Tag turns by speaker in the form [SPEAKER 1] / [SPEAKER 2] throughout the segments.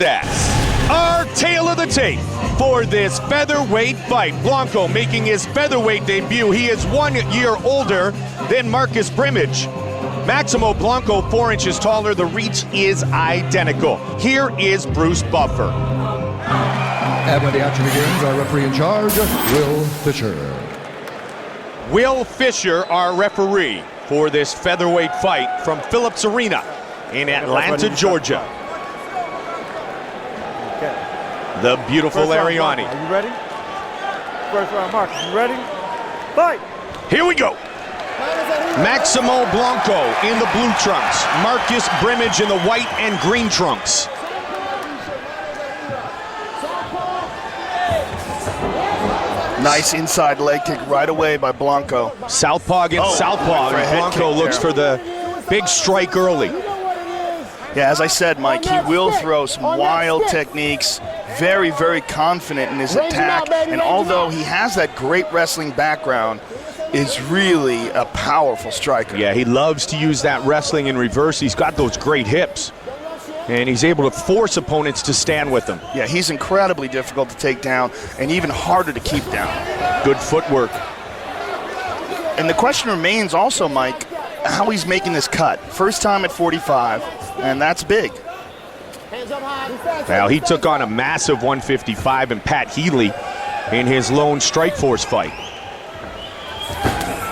[SPEAKER 1] That's our tale of the tape for this featherweight fight. Blanco making his featherweight debut. He is 1 year older than Marcus Brimage. Maximo Blanco 4 inches taller. The reach is identical. Here is Bruce Buffer.
[SPEAKER 2] And when the action begins, our referee in charge, Will Fisher.
[SPEAKER 1] Will Fisher, our referee for this featherweight fight from Phillips Arena in Atlanta, Georgia. The beautiful Ariani.
[SPEAKER 3] Are you ready? First round, Marcus. You ready? Fight!
[SPEAKER 1] Here we go. Maximo Blanco in the blue trunks. Marcus Brimage in the white and green trunks.
[SPEAKER 4] Nice inside leg kick right away by Blanco.
[SPEAKER 1] Southpaw against southpaw. Blanco looks for the big strike early.
[SPEAKER 4] Yeah, as I said, Mike, he will throw some wild techniques. Very, very confident in his attack. And although he has that great wrestling background, is really a powerful striker.
[SPEAKER 1] Yeah, he loves to use that wrestling in reverse. He's got those great hips. And he's able to force opponents to stand with him.
[SPEAKER 4] Yeah, he's incredibly difficult to take down and even harder to keep down.
[SPEAKER 1] Good footwork.
[SPEAKER 4] And the question remains also, Mike, how he's making this cut. First time at 45, and that's big.
[SPEAKER 1] Well, he took on a massive 155 and Pat Healy in his lone Strike Force fight.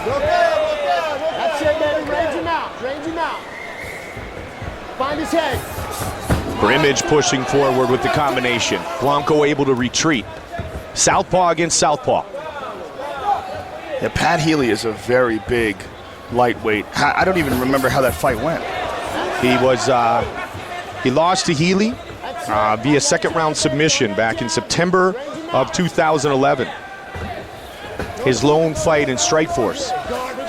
[SPEAKER 5] That's it, baby. Range him out. Range him out. Find his head.
[SPEAKER 1] Brimage pushing forward with the combination. Blanco able to retreat. Southpaw against southpaw.
[SPEAKER 4] Yeah, Pat Healy is a very big lightweight. I don't even remember how that fight went.
[SPEAKER 1] He lost to Healy via second round submission back in September of 2011. His lone fight in Strike Force.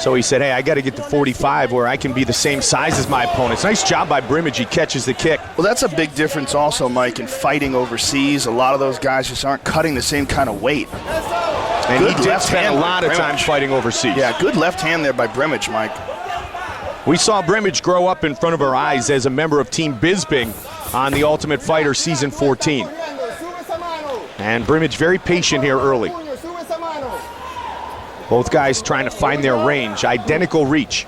[SPEAKER 1] So he said, hey, I got to get to 45 where I can be the same size as my opponents. Nice job by Brimage. He catches the kick.
[SPEAKER 4] Well, that's a big difference also, Mike, in fighting overseas. A lot of those guys just aren't cutting the same kind of weight.
[SPEAKER 1] And he did spend a lot of time fighting overseas.
[SPEAKER 4] Yeah, good left hand there by Brimage, Mike.
[SPEAKER 1] We saw Brimage grow up in front of our eyes as a member of Team Bisping on The Ultimate Fighter Season 14. And Brimage very patient here early. Both guys trying to find their range. Identical reach.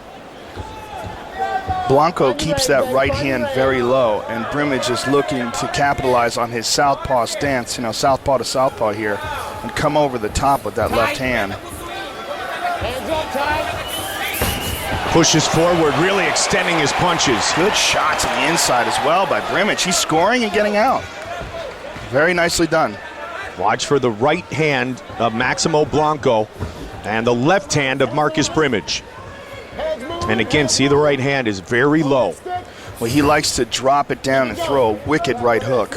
[SPEAKER 4] Blanco keeps that right hand very low, and Brimage is looking to capitalize on his southpaw stance, you know, southpaw to southpaw here, and come over the top with that left hand.
[SPEAKER 1] Pushes forward, really extending his punches.
[SPEAKER 4] Good shots on the inside as well by Brimage. He's scoring and getting out. Very nicely done.
[SPEAKER 1] Watch for the right hand of Maximo Blanco and the left hand of Marcus Brimage. And again, see the right hand is very low.
[SPEAKER 4] Well, he likes to drop it down and throw a wicked right hook.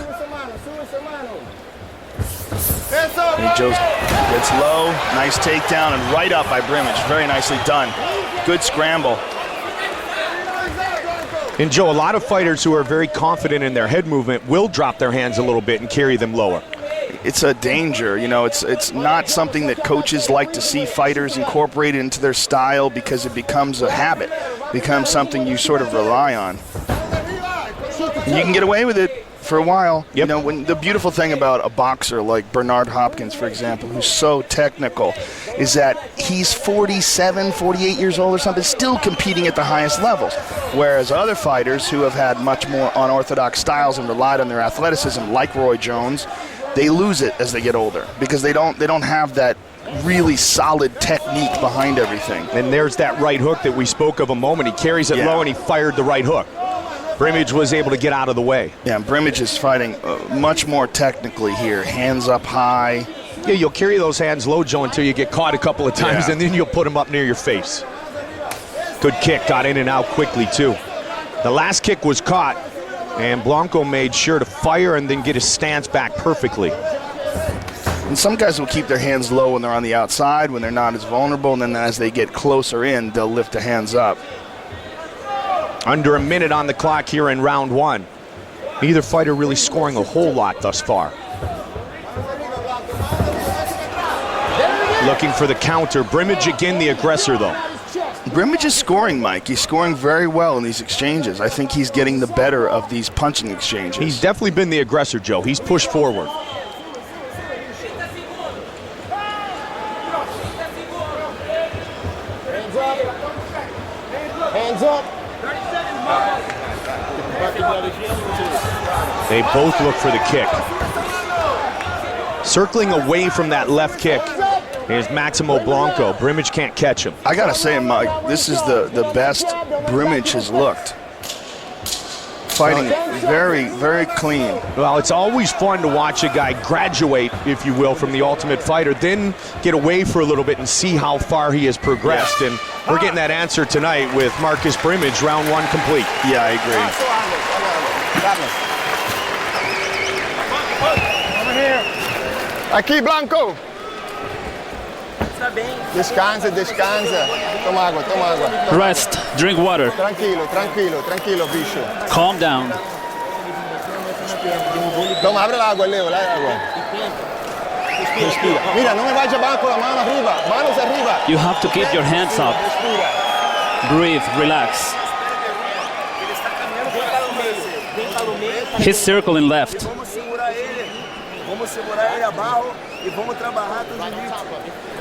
[SPEAKER 4] And Joe gets low, nice takedown, and right up by Brimage. Very nicely done. Good scramble.
[SPEAKER 1] And Joe, a lot of fighters who are very confident in their head movement will drop their hands a little bit and carry them lower.
[SPEAKER 4] It's a danger, you know, it's not something that coaches like to see fighters incorporate into their style because it becomes a habit, becomes something you sort of rely on. And you can get away with it for a while.
[SPEAKER 1] Yep.
[SPEAKER 4] You know, when the beautiful thing about a boxer like Bernard Hopkins, for example, who's so technical, is that he's 47, 48 years old or something, still competing at the highest levels. Whereas other fighters who have had much more unorthodox styles and relied on their athleticism, like Roy Jones, they lose it as they get older because they don't have that really solid technique behind everything.
[SPEAKER 1] And there's that right hook that we spoke of a moment. He carries it low and he fired the right hook. Brimage was able to get out of the way.
[SPEAKER 4] Yeah, Brimage is fighting much more technically here. Hands up high.
[SPEAKER 1] Yeah, you'll carry those hands low, Joe, until you get caught a couple of times, and then you'll put them up near your face. Good kick, got in and out quickly, too. The last kick was caught, and Blanco made sure to fire and then get his stance back perfectly.
[SPEAKER 4] And some guys will keep their hands low when they're on the outside, when they're not as vulnerable, and then as they get closer in, they'll lift the hands up.
[SPEAKER 1] Under a minute on the clock here in round one. Neither fighter really scoring a whole lot thus far. Looking for the counter. Brimage again the aggressor, though.
[SPEAKER 4] Brimage is scoring, Mike. He's scoring very well in these exchanges. I think he's getting the better of these punching exchanges.
[SPEAKER 1] He's definitely been the aggressor, Joe. He's pushed forward.
[SPEAKER 5] Hands up.
[SPEAKER 1] They both look for the kick. Circling away from that left kick is Maximo Blanco. Brimage can't catch him.
[SPEAKER 4] I gotta say, Mike, this is the best Brimage has looked. Fighting very, very clean.
[SPEAKER 1] Well, it's always fun to watch a guy graduate, if you will, from the Ultimate Fighter, then get away for a little bit and see how far he has progressed. And we're getting that answer tonight with Marcus Brimage, round 1 complete.
[SPEAKER 4] Yeah, I agree.
[SPEAKER 5] Aqui, Blanco. Descansa, descansa. Toma água, toma água.
[SPEAKER 6] Rest, drink water,
[SPEAKER 5] Tranquilo, tranquilo, tranquilo, bicho.
[SPEAKER 6] calm down.
[SPEAKER 5] Toma, abre la água, Leo, la água. Respira. Mira, no me vaya abajo, la mano arriba. Manos arriba.
[SPEAKER 6] You have to keep your hands up. Breathe, relax. He's circling left.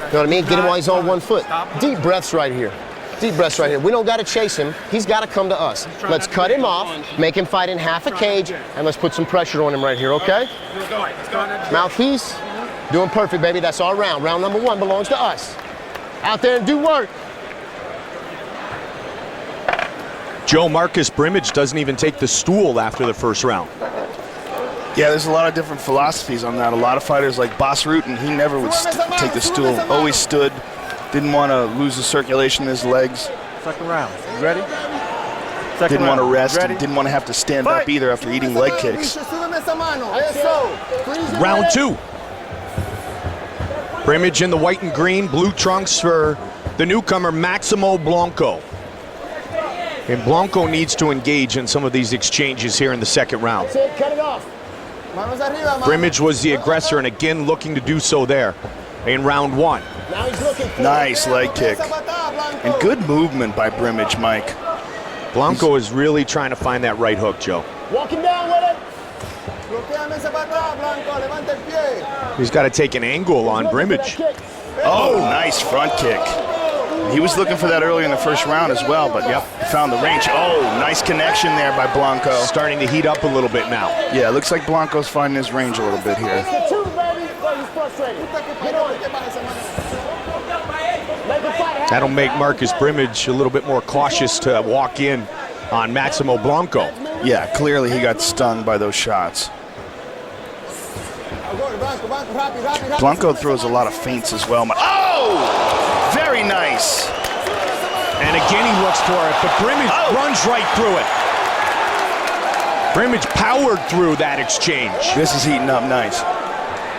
[SPEAKER 5] You know what I mean? Get him while he's on one foot. Deep breaths right here. Deep breaths right here. We don't got to chase him. He's got to come to us. Let's cut him off, make him fight in half a cage, and let's put some pressure on him right here, okay? Mouthpiece. Doing perfect, baby. That's our round. Round number 1 belongs to us. Out there and do work.
[SPEAKER 1] Joe, Marcus Brimage doesn't even take the stool after the first round.
[SPEAKER 4] Yeah, there's a lot of different philosophies on that. A lot of fighters like Boss Rutten, he never would take the stool. Always stood. Didn't want to lose the circulation in his legs.
[SPEAKER 3] Second round. You ready?
[SPEAKER 4] Didn't want to rest. And didn't want to have to stand up either after eating leg kicks.
[SPEAKER 1] Round 2. Brimage in the white and green, blue trunks for the newcomer Maximo Blanco. And Blanco needs to engage in some of these exchanges here in the second round.
[SPEAKER 5] That's it, cut it off.
[SPEAKER 1] Brimage was the aggressor and again looking to do so there in round 1.
[SPEAKER 5] Now he's looking for
[SPEAKER 4] Nice leg kick. And good movement by Brimage, Mike.
[SPEAKER 1] Blanco is really trying to find that right hook, Joe.
[SPEAKER 5] Walking down with it.
[SPEAKER 1] He's got to take an angle on Brimage.
[SPEAKER 4] Oh, nice front kick. He was looking for that earlier in the first round as well, but yep, he found the range. Oh, nice connection there by Blanco.
[SPEAKER 1] Starting to heat up a little bit now.
[SPEAKER 4] Yeah, it looks like Blanco's finding his range a little bit here.
[SPEAKER 1] That'll make Marcus Brimage a little bit more cautious to walk in on Maximo Blanco.
[SPEAKER 4] Yeah, clearly he got stunned by those shots. Blanco throws a lot of feints as well. Oh! Very nice.
[SPEAKER 1] And again he looks for it, but Brimage runs right through it. Brimage powered through that exchange.
[SPEAKER 4] This is heating up nice.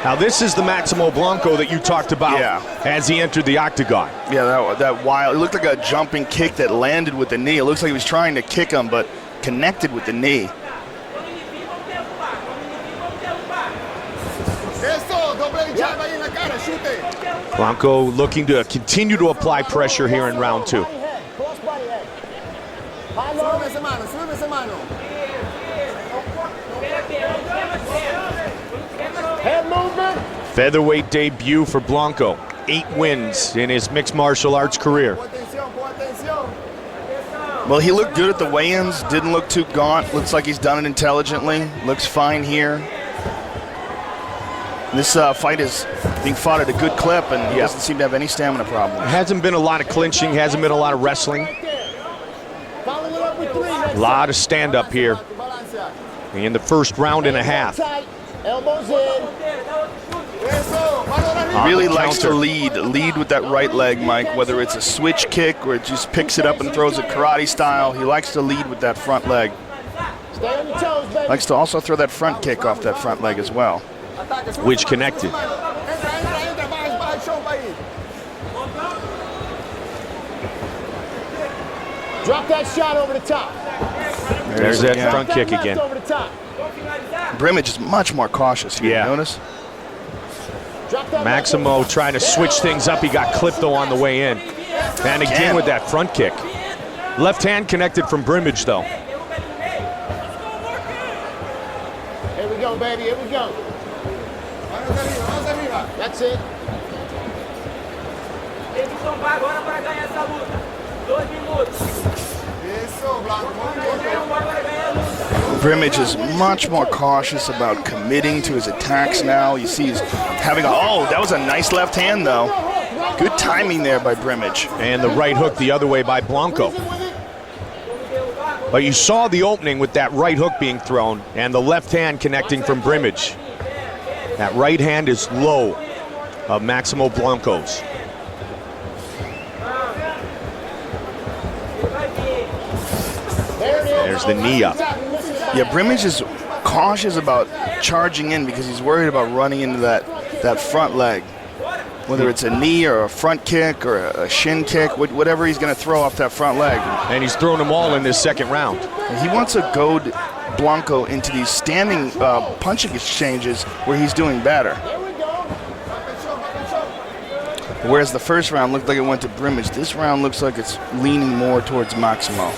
[SPEAKER 1] Now this is the Maximo Blanco that you talked about as he entered the octagon.
[SPEAKER 4] Yeah, that wild, it looked like a jumping kick that landed with the knee. It looks like he was trying to kick him, but connected with the knee.
[SPEAKER 1] Blanco looking to continue to apply pressure here in round 2. Featherweight debut for Blanco. 8 wins in his mixed martial arts career.
[SPEAKER 4] Well, he looked good at the weigh-ins. Didn't look too gaunt. Looks like he's done it intelligently. Looks fine here. This fight is being fought at a good clip, and he doesn't seem to have any stamina problems.
[SPEAKER 1] Hasn't been a lot of clinching, hasn't been a lot of wrestling. A lot of stand-up here in the first round and a half.
[SPEAKER 4] Really likes to lead with that right leg, Mike, whether it's a switch kick or it just picks it up and throws it karate style. He likes to lead with that front leg. Likes to also throw that front kick off that front leg as well.
[SPEAKER 1] Which connected.
[SPEAKER 5] Drop that shot over the top.
[SPEAKER 1] There's that front kick again.
[SPEAKER 4] Brimage is much more cautious here, you notice?
[SPEAKER 1] Maximo trying to switch things up. He got clipped though on the way in. And again with that front kick. Left hand connected from Brimage, though.
[SPEAKER 5] Here we go, baby. Here we go. That's it.
[SPEAKER 4] Brimage is much more cautious about committing to his attacks now. You see he's having oh, that was a nice left hand, though. Good timing there by Brimage.
[SPEAKER 1] And the right hook the other way by Blanco. But you saw the opening with that right hook being thrown and the left hand connecting from Brimage. That right hand is low of Maximo Blanco's. There's the knee up.
[SPEAKER 4] Yeah, Brimage is cautious about charging in because he's worried about running into that front leg. Whether it's a knee or a front kick or a shin kick, whatever he's going to throw off that front leg.
[SPEAKER 1] And he's thrown them all in this second round.
[SPEAKER 4] And he wants to goad Blanco into these standing punching exchanges where he's doing better. Whereas the first round looked like it went to Brimage, this round looks like it's leaning more towards Maximo.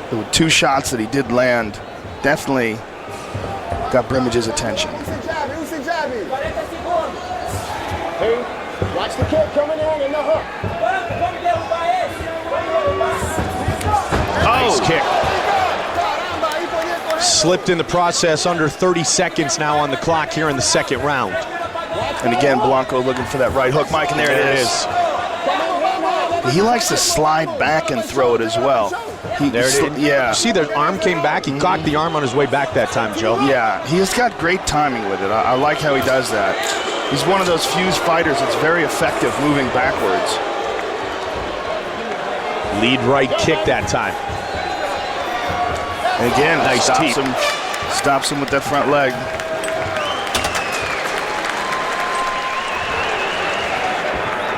[SPEAKER 4] There were 2 shots that he did land, definitely got Brimage's attention.
[SPEAKER 5] Hey, watch the kick coming in and the hook.
[SPEAKER 1] Nice kick. Slipped in the process, under 30 seconds now on the clock here in the second round.
[SPEAKER 4] And again, Blanco looking for that right hook, Mike, and there it is. He likes to slide back and throw it as well.
[SPEAKER 1] There it is.
[SPEAKER 4] Yeah.
[SPEAKER 1] You see the arm came back? He caught the arm on his way back that time, Joe.
[SPEAKER 4] Yeah, he has got great timing with it. I like how he does that. He's one of those few fighters that's very effective moving backwards.
[SPEAKER 1] Lead right kick that time.
[SPEAKER 4] And again,
[SPEAKER 1] nice
[SPEAKER 4] stops him with that front leg.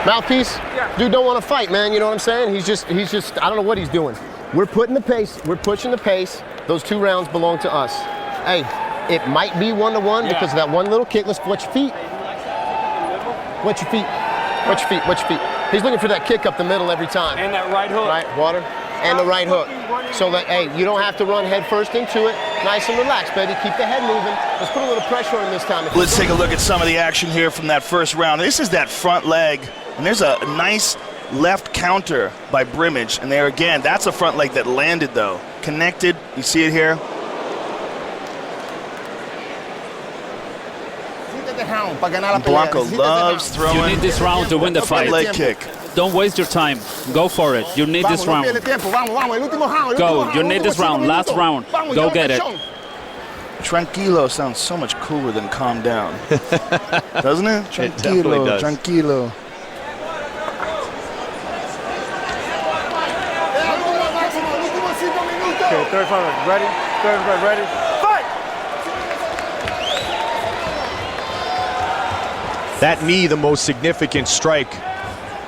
[SPEAKER 5] Mouthpiece, dude don't want to fight, man. You know what I'm saying? He's just, I don't know what he's doing. We're putting the pace, we're pushing the pace. Those 2 rounds belong to us. Hey, it might be 1-1 because of that one little kick. Let's watch your feet. Watch your feet. Watch your feet. Watch your feet. He's looking for that kick up the middle every time.
[SPEAKER 3] And that right hook.
[SPEAKER 5] Right, water. And the right hook. So that, hey, you don't have to run head first into it. Nice and relaxed, baby. Keep the head moving. Let's put a little pressure on him this time.
[SPEAKER 4] Let's take a look at some of the action here from that first round. This is that front leg. And there's a nice left counter by Brimage. And there again, that's a front leg that landed, though. Connected. You see it here? Blanco loves throwing.
[SPEAKER 6] You need this round to win the fight.
[SPEAKER 4] Leg kick.
[SPEAKER 6] Don't waste your time. Go for it. You need this round. Go. You need this round. Last round. Go get it.
[SPEAKER 4] Tranquilo sounds so much cooler than calm down. Doesn't it?
[SPEAKER 1] It definitely does.
[SPEAKER 4] Tranquilo.
[SPEAKER 3] Okay, third fight, ready? Third fight, ready? Fight!
[SPEAKER 1] That knee, the most significant strike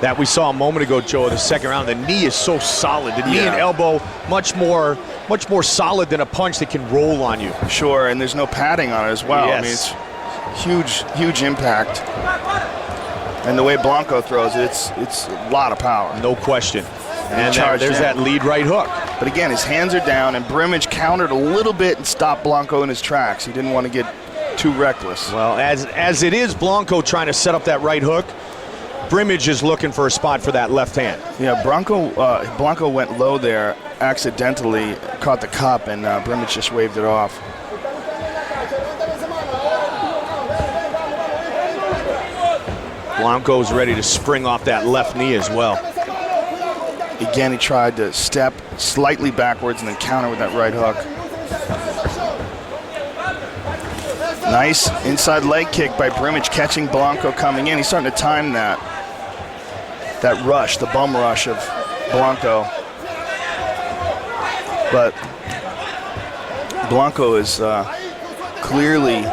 [SPEAKER 1] that we saw a moment ago, Joe, the second round. The knee is so solid. The knee and elbow much more solid than a punch that can roll on you.
[SPEAKER 4] Sure, and there's no padding on it as well.
[SPEAKER 1] Yes.
[SPEAKER 4] I mean, it's huge impact. And the way Blanco throws it, it's a lot of power.
[SPEAKER 1] No question. And
[SPEAKER 4] down.
[SPEAKER 1] there's that lead right hook.
[SPEAKER 4] But again, his hands are down, and Brimage countered a little bit and stopped Blanco in his tracks. He didn't want to get too reckless.
[SPEAKER 1] Well, as it is Blanco trying to set up that right hook, Brimage is looking for a spot for that left hand.
[SPEAKER 4] Yeah, Blanco went low there, accidentally caught the cup, and Brimage just waved it off.
[SPEAKER 1] Blanco's ready to spring off that left knee as well.
[SPEAKER 4] Again, he tried to step slightly backwards and then counter with that right hook. Nice inside leg kick by Brimage, catching Blanco coming in. He's starting to time that rush, the bum rush of Blanco. But Blanco is clearly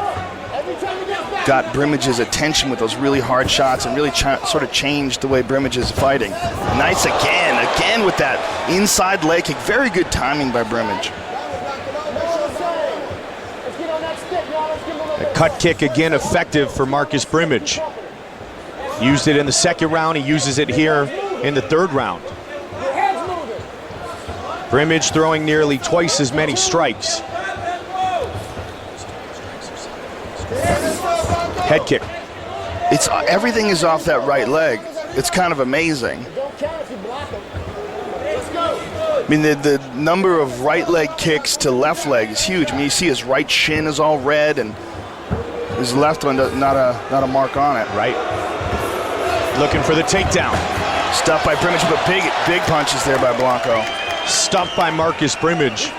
[SPEAKER 4] got Brimage's attention with those really hard shots and really sort of changed the way Brimage is fighting. Nice again with that inside leg kick. Very good timing by Brimage.
[SPEAKER 1] A cut kick again effective for Marcus Brimage. Used it in the second round. He uses it here in the third round. Brimage throwing nearly twice as many strikes. Head kick.
[SPEAKER 4] It's everything is off that right leg. It's kind of amazing. I mean, the number of right leg kicks to left leg is huge. I mean, you see his right shin is all red, and his left one not a mark on it.
[SPEAKER 1] Right. Looking for the takedown.
[SPEAKER 4] Stuffed by Brimage, but big punches there by Blanco.
[SPEAKER 1] Stuffed by Marcus Brimage.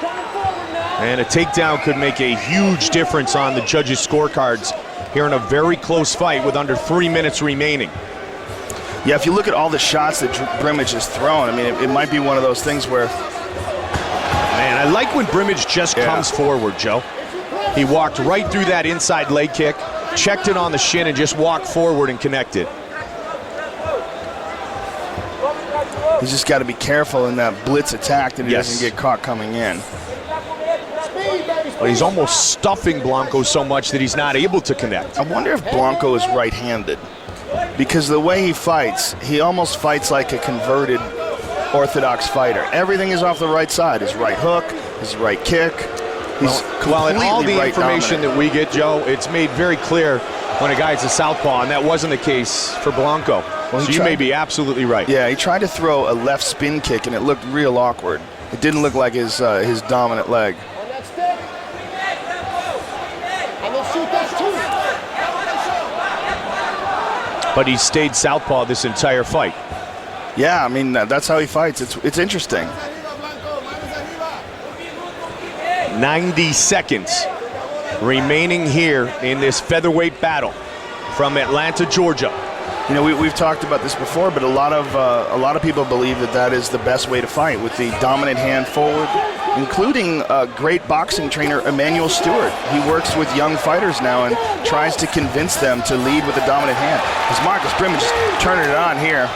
[SPEAKER 1] And a takedown could make a huge difference on the judges' scorecards here in a very close fight with under 3 minutes remaining.
[SPEAKER 4] Yeah, if you look at all the shots that Brimage has thrown, I mean, it might be one of those things where...
[SPEAKER 1] Man, I like when Brimage just comes forward, Joe. He walked right through that inside leg kick, checked it on the shin, and just walked forward and connected.
[SPEAKER 4] He's just got to be careful in that blitz attack that he doesn't get caught coming in.
[SPEAKER 1] Well, he's almost stuffing Blanco so much that he's not able to connect.
[SPEAKER 4] I wonder if Blanco is right-handed, because the way he fights, he almost fights like a converted orthodox fighter. Everything is off the right side. His right hook, his right kick. He's
[SPEAKER 1] well, in all the
[SPEAKER 4] right
[SPEAKER 1] information
[SPEAKER 4] dominant.
[SPEAKER 1] that we get, Joe, it's made very clear when a guy's a southpaw, and that wasn't the case for Blanco.
[SPEAKER 4] Well,
[SPEAKER 1] so you may be absolutely right.
[SPEAKER 4] Yeah, he tried to throw a left spin kick, and it looked real awkward. It didn't look like his dominant leg.
[SPEAKER 1] But he stayed southpaw this entire fight.
[SPEAKER 4] Yeah, I mean, that's how he fights. It's interesting.
[SPEAKER 1] 90 seconds remaining here in this featherweight battle from Atlanta, Georgia.
[SPEAKER 4] You know, we've talked about this before, but a lot of people believe that is the best way to fight, with the dominant hand forward, including great boxing trainer Emmanuel Stewart. He works with young fighters now and tries to convince them to lead with a dominant hand. As Marcus Brimage is turning it on here.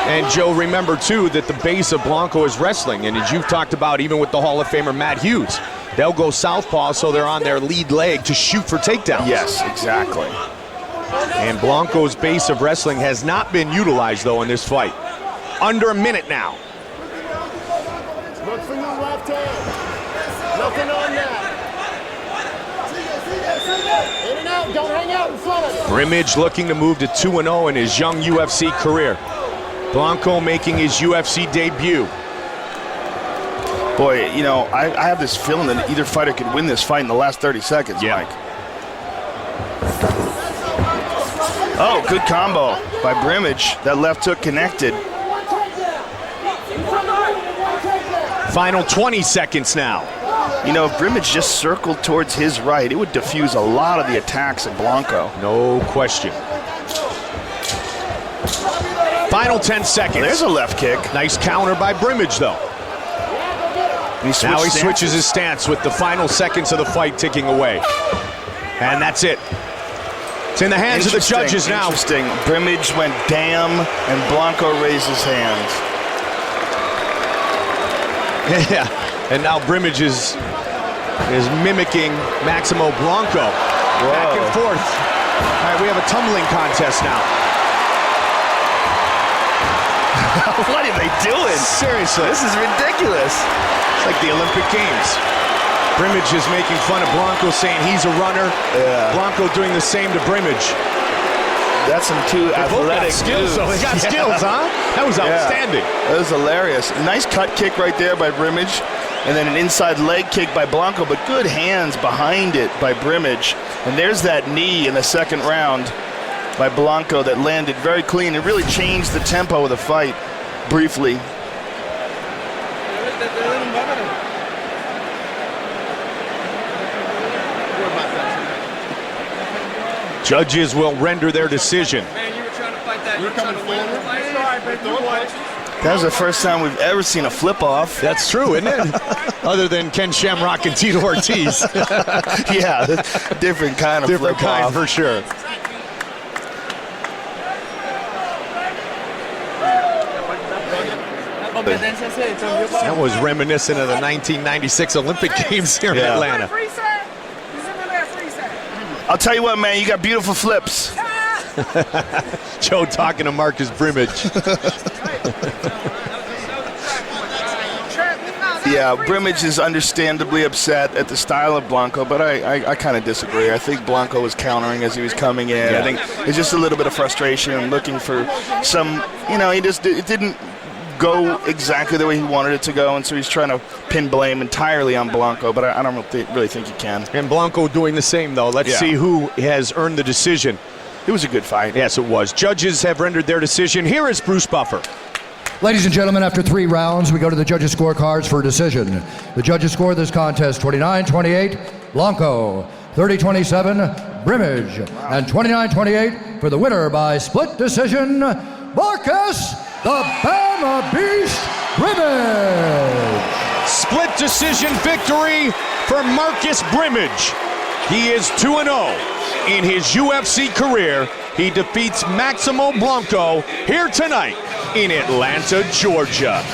[SPEAKER 1] And Joe, remember too that the base of Blanco is wrestling, and as you've talked about, even with the Hall of Famer Matt Hughes, they'll go southpaw so they're on their lead leg to shoot for takedowns.
[SPEAKER 4] Yes, exactly.
[SPEAKER 1] And Blanco's base of wrestling has not been utilized, though, in this fight. Under a minute now.
[SPEAKER 5] Look for your left hand. Nothing on that. In and out, don't hang out in front of it.
[SPEAKER 1] Brimage looking to move to 2-0 in his young UFC career. Blanco making his UFC debut.
[SPEAKER 4] Boy, you know, I have this feeling that either fighter could win this fight in the last 30 seconds, Mike. Oh, good combo by Brimage. That left hook connected.
[SPEAKER 1] Final 20 seconds now.
[SPEAKER 4] You know, if Brimage just circled towards his right, it would diffuse a lot of the attacks of Blanco.
[SPEAKER 1] No question. Final 10 seconds.
[SPEAKER 4] There's a left kick.
[SPEAKER 1] Nice counter by Brimage, though. Now he switches his stance with the final seconds of the fight ticking away. And that's it. It's in the hands of the judges now.
[SPEAKER 4] Interesting. Brimage went damn, and Blanco raised his hands.
[SPEAKER 1] Yeah, and now Brimage is mimicking Maximo Blanco.
[SPEAKER 4] Whoa.
[SPEAKER 1] Back and forth. All right, we have a tumbling contest now.
[SPEAKER 4] What are they doing?
[SPEAKER 1] Seriously.
[SPEAKER 4] This is ridiculous.
[SPEAKER 1] It's like the Olympic Games. Brimage is making fun of Blanco, saying he's a runner.
[SPEAKER 4] Yeah.
[SPEAKER 1] Blanco doing the same to Brimage.
[SPEAKER 4] That's some two athletic
[SPEAKER 1] skills. So they got skills, huh? That was outstanding.
[SPEAKER 4] That was hilarious. Nice cut kick right there by Brimage, and then an inside leg kick by Blanco, but good hands behind it by Brimage. And there's that knee in the second round by Blanco that landed very clean. It really changed the tempo of the fight briefly.
[SPEAKER 1] Judges will render their decision.
[SPEAKER 7] Man, you were trying to fight that. You were coming forward. It's all right, baby.
[SPEAKER 4] That was the first time we've ever seen a flip-off.
[SPEAKER 1] That's true, isn't it? Other than Ken Shamrock and Tito Ortiz.
[SPEAKER 4] Yeah, different kind of
[SPEAKER 1] Different
[SPEAKER 4] flip-off.
[SPEAKER 1] kind for sure. That was reminiscent of the 1996 Olympic Games here in Atlanta.
[SPEAKER 4] I'll tell you what, man, you got beautiful flips.
[SPEAKER 1] Joe talking to Marcus Brimage.
[SPEAKER 4] Yeah, Brimage is understandably upset at the style of Blanco, but I kind of disagree. I think Blanco was countering as he was coming in.
[SPEAKER 1] Yeah.
[SPEAKER 4] I think it's just a little bit of frustration and looking for some, it didn't go exactly the way he wanted it to go, and so he's trying to pin blame entirely on Blanco, but I don't really think he can.
[SPEAKER 1] And Blanco doing the same, though. Let's see who has earned the decision.
[SPEAKER 4] It was a good fight.
[SPEAKER 1] Yes, it was. Judges have rendered their decision. Here is Bruce Buffer.
[SPEAKER 2] Ladies and gentlemen, after 3 rounds, we go to the judges' scorecards for a decision. The judges score this contest 29-28, Blanco, 30-27, Brimage, and 29-28 for the winner by split decision, Marcus the Bama Beast Brimage.
[SPEAKER 1] Split decision victory for Marcus Brimage. He is 2-0 in his UFC career. He defeats Maximo Blanco here tonight in Atlanta, Georgia.